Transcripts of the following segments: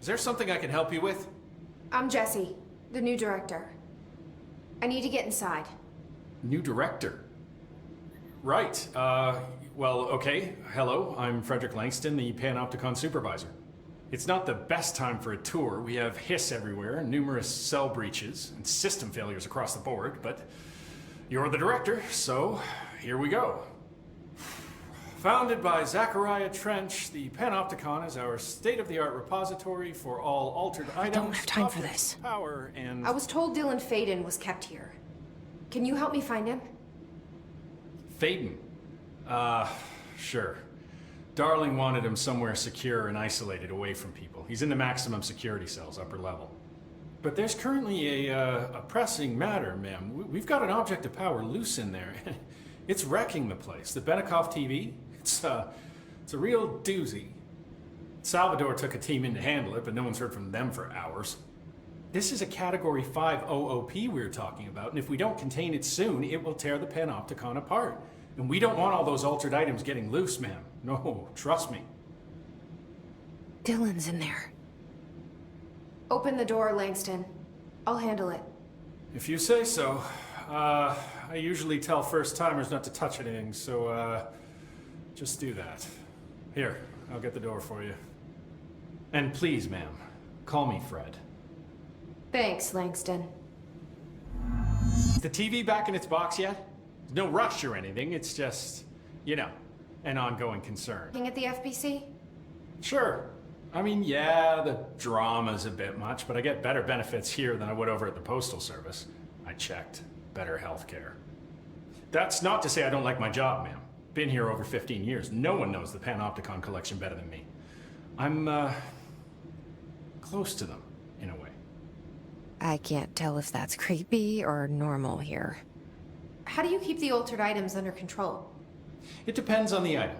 Is there something I can help you with? I'm Jesse, the new director. I need to get inside. New director? Right, well, okay. Hello, I'm Frederick Langston, the Panopticon supervisor. It's not the best time for a tour. We have hiss everywhere, numerous cell breaches, and system failures across the board, but you're the director, so here we go. Founded by Zachariah Trench, the Panopticon is our state-of-the-art repository for all altered items. I don't have time for objects, this. Power and... I was told Dylan Faden was kept here. Can you help me find him? Faden? Sure. Darling wanted him somewhere secure and isolated away from people. He's in the maximum security cells, upper level. But there's currently a pressing matter, ma'am. We've got an object of power loose in there. It's wrecking the place. The Benikoff TV, it's a real doozy. Salvador took a team in to handle it, but no one's heard from them for hours. This is a Category 5 OOP we're talking about, and if we don't contain it soon, it will tear the Panopticon apart. And we don't want all those altered items getting loose, ma'am. No, trust me. Dylan's in there. Open the door, Langston. I'll handle it. If you say so. I usually tell first-timers not to touch anything, so, just do that. Here, I'll get the door for you. And please, ma'am, call me Fred. Thanks, Langston. Is the TV back in its box yet? No rush or anything, it's just, you know, an ongoing concern. Working at the FBC? Sure. I mean, yeah, the drama's a bit much, but I get better benefits here than I would over at the Postal Service. I checked. Better healthcare. That's not to say I don't like my job, ma'am. Been here over 15 years. No one knows the Panopticon collection better than me. I'm, close to them, in a way. I can't tell if that's creepy or normal here. How do you keep the altered items under control? It depends on the item.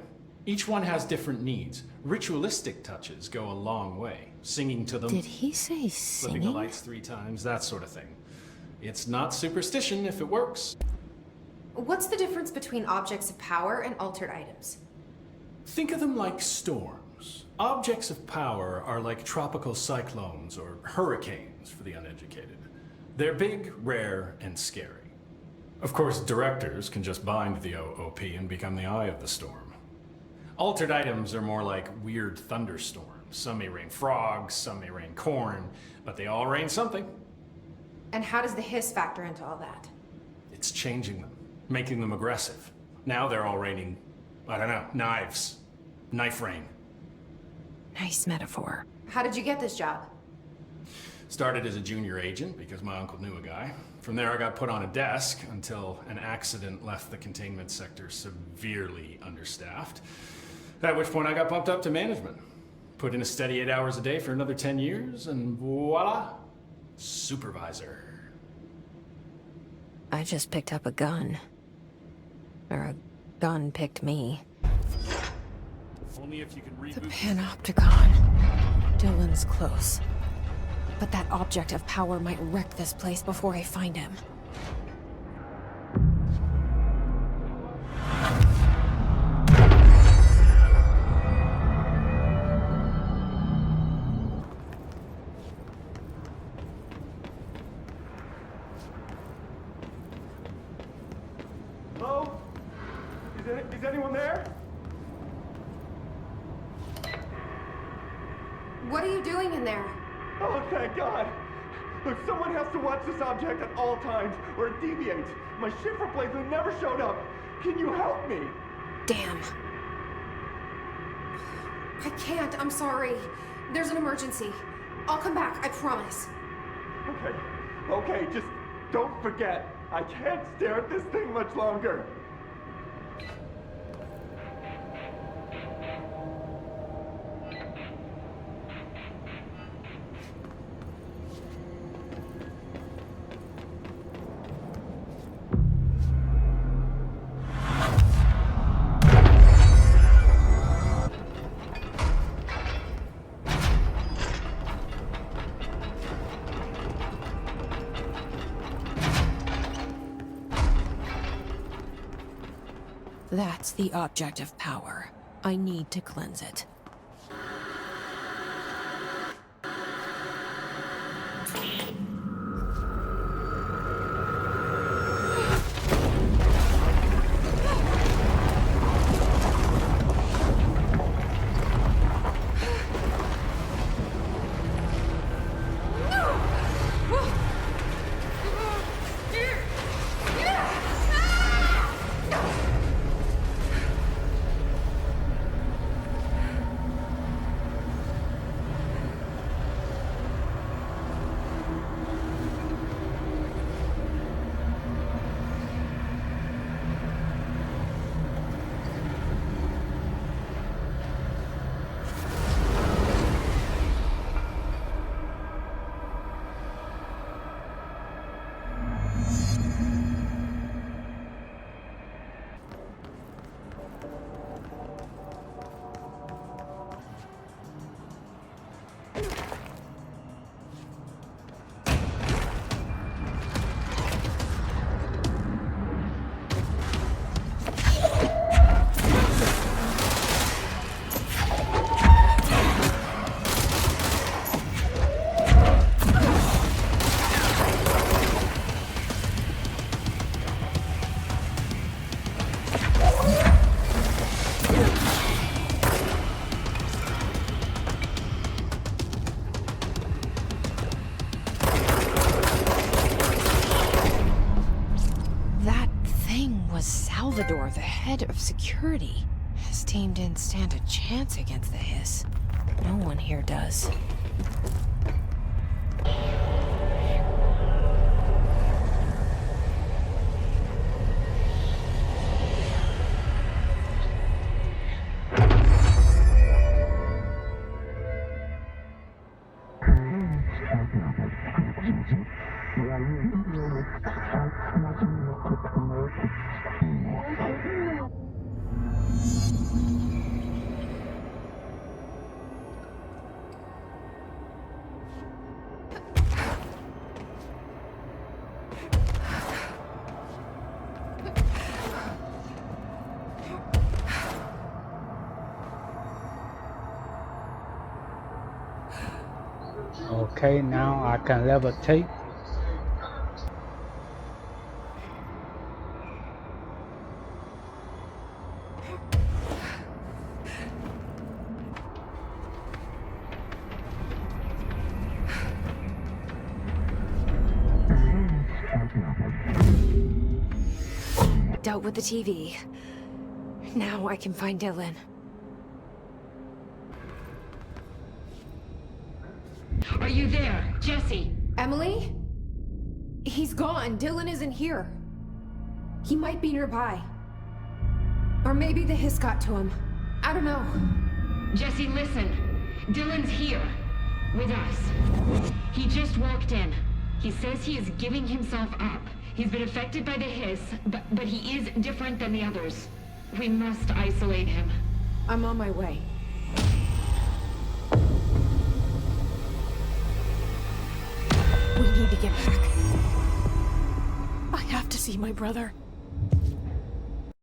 Each one has different needs. Ritualistic touches go a long way. Singing to them. Did he say Flipping the singing? lights 3 times, that sort of thing. It's not superstition if it works. What's the difference between objects of power and altered items? Think of them like storms. Objects of power are like tropical cyclones or hurricanes for the uneducated. They're big, rare, and scary. Of course, directors can just bind the OOP and become the eye of the storm. Altered items are more like weird thunderstorms. Some may rain frogs, some may rain corn, but they all rain something. And how does the hiss factor into all that? It's changing them, making them aggressive. Now they're all raining, I don't know, knives. Knife rain. Nice metaphor. How did you get this job? Started as a junior agent because my uncle knew a guy. From there I got put on a desk until an accident left the containment sector severely understaffed. At which point I got bumped up to management. Put in a steady 8 hours a day for another 10 years and voila, supervisor. I just picked up a gun. Or a gun picked me. Only if you can The reboot. Panopticon. Dylan's close. But that object of power might wreck this place before I find him. Hello? Is anyone there? What are you doing in there? Oh, thank God! Look, someone has to watch this object at all times, or it deviates. My shift replacement never showed up. Can you help me? Damn. I can't, I'm sorry. There's an emergency. I'll come back, I promise. Okay, just don't forget. I can't stare at this thing much longer. That's the object of power. I need to cleanse it. was Salvador, the head of security. His team didn't stand a chance against the Hiss. No one here does. Okay, now I can levitate. Dealt with the TV. Now I can find Dylan. Are you there, Jesse? Emily? He's gone. Dylan isn't here. He might be nearby. Or maybe the Hiss got to him. I don't know. Jesse, listen. Dylan's here. With us. He just walked in. He says he is giving himself up. He's been affected by the Hiss, but he is different than the others. We must isolate him. I'm on my way. We need to get back. I have to see my brother.